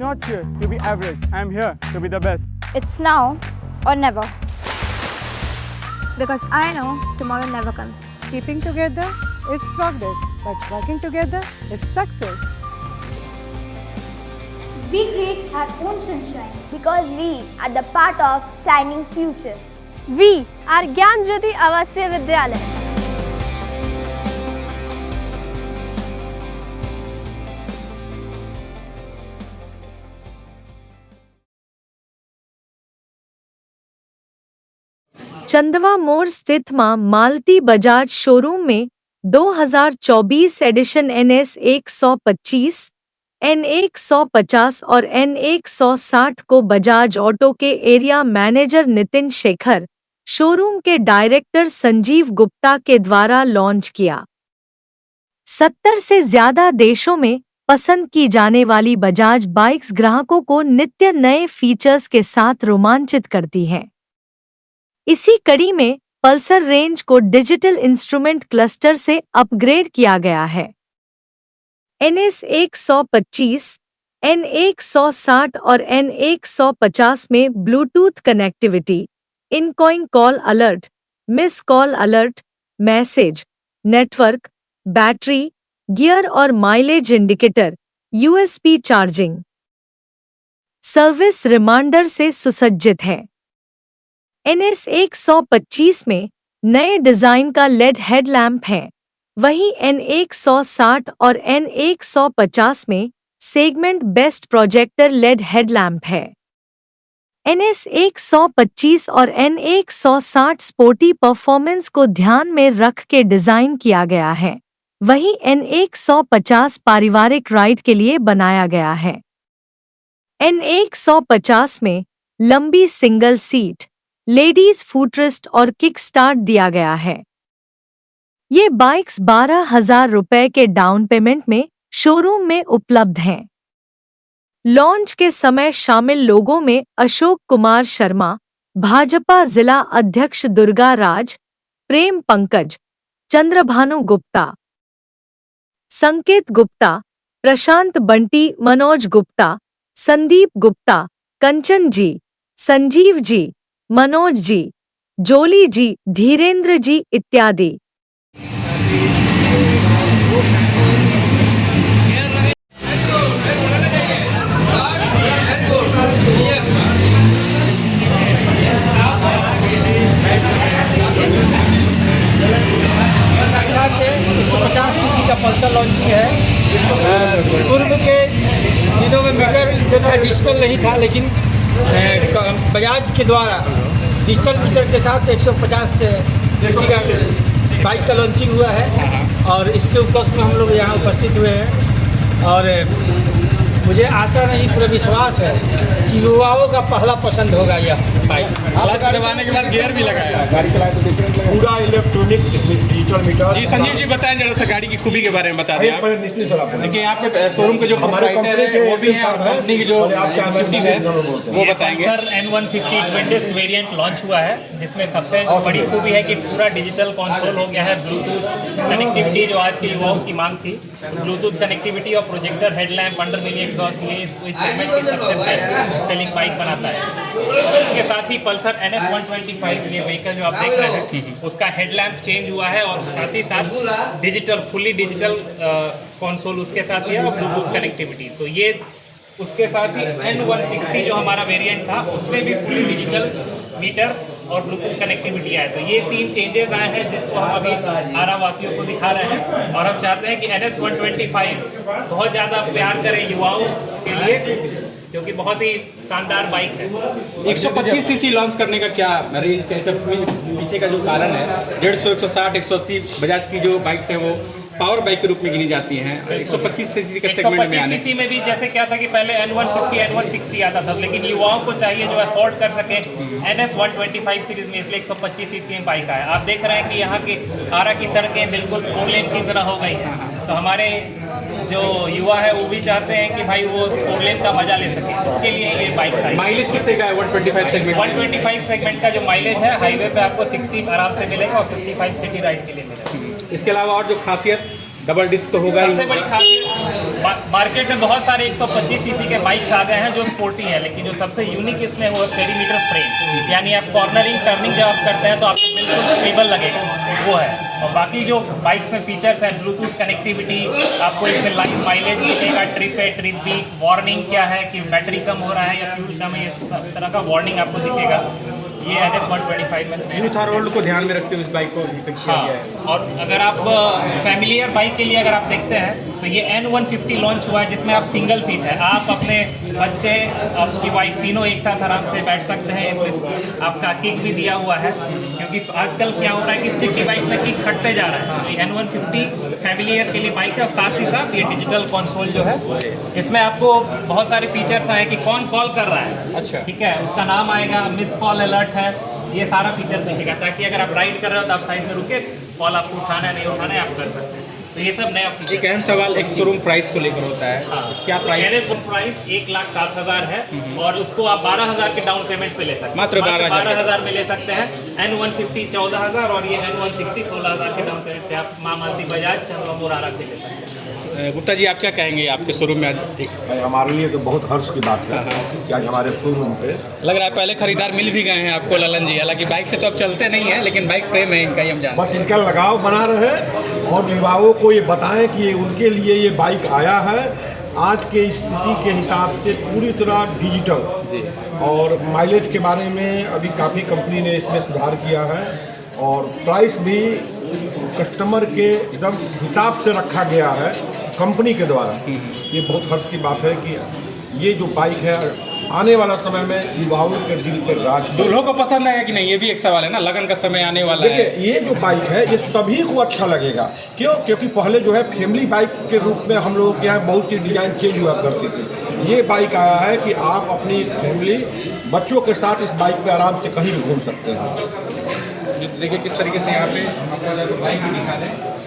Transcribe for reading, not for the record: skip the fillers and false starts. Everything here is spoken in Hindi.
not here to be average. I am here to be the best. It's now or never. Because I know tomorrow never comes. Keeping together, it's progress. But working together, it's success. We create our own sunshine because we are the part of shining future. We are Gyan Jyoti Avasya Vidyalaya. चंदवा मोड़ स्थित मां मालती बजाज शोरूम में 2024 एडिशन NS 125, N 150 और N 160 को बजाज ऑटो के area manager Nitin Shekhar, showroom के डायरेक्टर संजीव गुप्ता के द्वारा लॉन्च किया। 70 से ज्यादा देशों में पसंद की जाने वाली बजाज बाइक्स ग्राहकों को नित्य नए फीचर्स के साथ रोमांचित करती हैं। इसी कड़ी में पल्सर रेंज को डिजिटल इंस्ट्रूमेंट क्लस्टर से अपग्रेड किया गया है। NS 125, N 160 और N 150 में bluetooth connectivity, incoming call alert, miss call alert, message, network, battery, gear और mileage indicator, USB charging, service reminder से सुसज्जित है। NS 125 में नए डिजाइन का LED हेडलैम्प है, वहीं N 160 और N 150 में segment best projector LED headlamp है। NS 125 और N 160 स्पोर्टी परफॉर्मेंस को ध्यान में रख के डिजाइन किया गया है, वहीं N 150 पारिवारिक राइड के लिए बनाया गया है। N 150 में लंबी सिंगल सीट, लेडीज फुटरेस्ट और किक स्टार्ट दिया गया है। ये बाइक्स 12,000 रुपए के डाउन पेमेंट में शोरूम में उपलब्ध हैं। लॉन्च के समय शामिल लोगों में अशोक कुमार शर्मा, भाजपा जिला अध्यक्ष दुर्गा राज, प्रेम पंकज, चंद्रभानु गुप्ता, संकेत गुप्ता, प्रशांत बंटी, मनोज गुप्ता, संदीप गुप्ता, कंचन जी, संजीव जी, मनोज जी, जोली जी, धीरेन्द्र जी इत्यादि। सीसी का पल्सर लॉन्चिंग है। पूर्व के दिनों में मीटर जो था डिजिटल नहीं था, लेकिन बजाज के द्वारा डिजिटल मीटर के साथ 150 सीसी का बाइक का लॉन्चिंग हुआ है और इसके उपलक्ष्य में हम लोग यहाँ उपस्थित हुए हैं। और मुझे आशा नहीं, पूरा विश्वास है कि युवाओं का पहला पसंद होगा यह बाइक। क्लच दबाने के बाद गियर भी लगाया, गाड़ी चलाए तो पूरा इलेक्ट्रॉनिक डिजिटल मीटर। जी संजीव जी बताएं जरा सा गाड़ी की खूबी के बारे में बता दें आप। देखिए यहाँ पे शोरूम के जो हमारे कंपनी के वो भी हैं, कंपनी की जो एग्जीक्यूटिव है वो बताएंगे। सर N150 इक्वेंटिस वेरिएंट लॉन्च हुआ है, जिसमें सबसे बड़ी खूबी है कि पूरा डिजिटल कंसोल हो गया है। ब्लूटूथ कनेक्टिविटी जो आज के युवाओं की मांग थी, ब्लूटूथ कनेक्टिविटी और projector headlamp under mini exhaust लिए इसको इस सेगमेंट की सबसे बेस्ट सेलिंग बाइक बनाता है। इसके साथ ही पल्सर NS 125 ये व्हीकल जो आप देख रहे हैं उसका हेडलैम्प चेंज हुआ है और साथ ही साथ डिजिटल फुली डिजिटल कंसोल उसके साथ ही है और ब्लूटूथ कनेक्टिविटी। तो ये उसके साथ ही N160 जो हमारा वेरिएंट था उसमें भी फुली डिजिटल मीटर और ब्लूटूथ कनेक्टिविटी आए। तो ये 3 चेंजेस आए हैं जिसको हम अभी आरा वासियों को दिखा रहे हैं और हम चाहते हैं कि NS 125 बहुत ज़्यादा प्यार करें युवाओं के लिए, क्योंकि बहुत ही शानदार बाइक है। 125 सीसी लॉन्च करने का क्या रेंज, कैसे पीछे का जो कारण है? 150, 160, 180 बजाज की जो बाइक्स हैं वो पावर बाइक के रूप में गिनी जाती हैं। 125 सीसी के सेगमेंट में आने सीसी में भी जैसे क्या था कि पहले N150 N160 आता था, लेकिन युवाओं को चाहिए जो अफोर्ड कर सके NS 125 सीरीज में, इसलिए 125 सीसी में बाइक आया। आप देख रहे हैं कि यहाँ की आरा की सड़कें बिल्कुल 4 लेन की तरह हो गई हैं, तो हमारे जो युवा है वो भी चाहते हैं कि भाई वो 4 लेन का मजा ले सके, उसके लिए ये बाइक आई। माइलेज कितने का है 125 सेगमेंट? 125 सेगमेंट का जो माइलेज है हाईवे पे आपको 60 आराम से मिलेगा और 55 सिटी राइड के लिए मिलेगा। इसके अलावा और जो खासियत डबल डिस्क तो होगा ही। सबसे बड़ी खासियत मार्केट में बहुत सारे 125 सीसी के बाइक्स आ गए हैं जो स्पोर्टी हैं, लेकिन जो सबसे यूनिक इसमें वो पेरीमीटर फ्रेम, यानी आप कॉर्नरिंग टर्निंग जब आप करते हैं तो आपको बिल्कुल स्टेबल लगेगा, वो है। और बाकी जो बाइक्स में फीचर्स हैं, ब्लूटूथ कनेक्टिविटी, आपको इसमें लाइव माइलेज मिलेगा, ट्रिप है, ट्रिप भी, वार्निंग क्या है कि बैटरी कम हो रहा है या फ्यूल कम है, इस तरह का वार्निंग आपको दिखेगा। ये NS 125 में यूथ और ओल्ड को ध्यान में रखते हुए इस बाइक को पिक किया गया है। और अगर आप फैमिलियर बाइक के लिए अगर आप देखते हैं तो ये N150 लॉन्च हुआ है, जिसमें आप सिंगल सीट है, आप अपने बच्चे, आपकी वाइफ, तीनों एक साथ आराम से बैठ सकते हैं। इसमें आपका किक भी दिया हुआ है, क्योंकि आजकल क्या हो रहा है कि स्टिकी बाइक में किक हटते जा रहा है। तो N150 फैमिलियर के लिए बाइक है, और साथ ही साथ ये डिजिटल कंसोल जो है, इसमें आपको बहुत सारे फीचर्स आए कि कौन कॉल कर रहा है, अच्छा, ठीक है, उसका नाम आएगा, मिस कॉल अलर्ट है, ये सारा फीचर दिखेगा, ताकि अगर आप राइड कर रहे हो तो आप साइड में रुके, कॉल आपको उठाना है नहीं उठाना है आप कर सकते हैं। तो ये सब नया फीचर। एक अहम सवाल एक शोरूम प्राइस को लेकर होता है, क्या प्राइस? NS प्राइस 1,07,000 है, और उसको आप 12,000 के डाउन पेमेंट पे ले सकते हैं, मात्र 12,000 में ले सकते हैं। N150 14,000 और ये N160 16,000 के डाउन पेमेंट पे आप माँ मानसी बजाज चंद्रमा मुरारा से ले सकते हैं। गुप्ता जी, आप क्या कहेंगे आपके शोरूम में आज हमारे लिए तो बहुत हर्ष की बात है कि आज हमारे शोरूम पे लग रहा है पहले खरीदार मिल भी गए हैं आपको ललन जी, हालांकि बाइक से तो अब चलते नहीं है, लेकिन बाइक प्रेम है इनका, ही हम जानते हैं। बस इनका लगाव बना रहे और युवाओं को ये बताएं कि उनके लिए ये बाइक आया है आज के स्थिति के हिसाब से पूरी तरह डिजिटल जी। और माइलेज के बारे में अभी काफ़ी कंपनी ने इसमें सुधार किया है, और प्राइस भी कस्टमर के एकदम हिसाब से रखा गया है कंपनी के द्वारा। ये बहुत हर्ष की बात है कि ये जो बाइक है आने वाला समय में युवाओं के दिल पर राज करेगा। दूल्हों को पसंद आएगा कि नहीं, ये भी एक सवाल है ना, लगन का समय आने वाला है। देखिए, ये जो बाइक है ये सभी को अच्छा लगेगा। क्यों? क्योंकि पहले जो है फैमिली बाइक के रूप में हम लोगों के यहाँ बहुत सी डिज़ाइन चेंज हुआ करती थी। ये बाइक आया है कि आप अपनी फैमिली बच्चों के साथ इस बाइक पे आराम से कहीं भी घूम सकते हैं। देखिए किस तरीके से यहाँ पे आपको बाइक भी दिखा दें।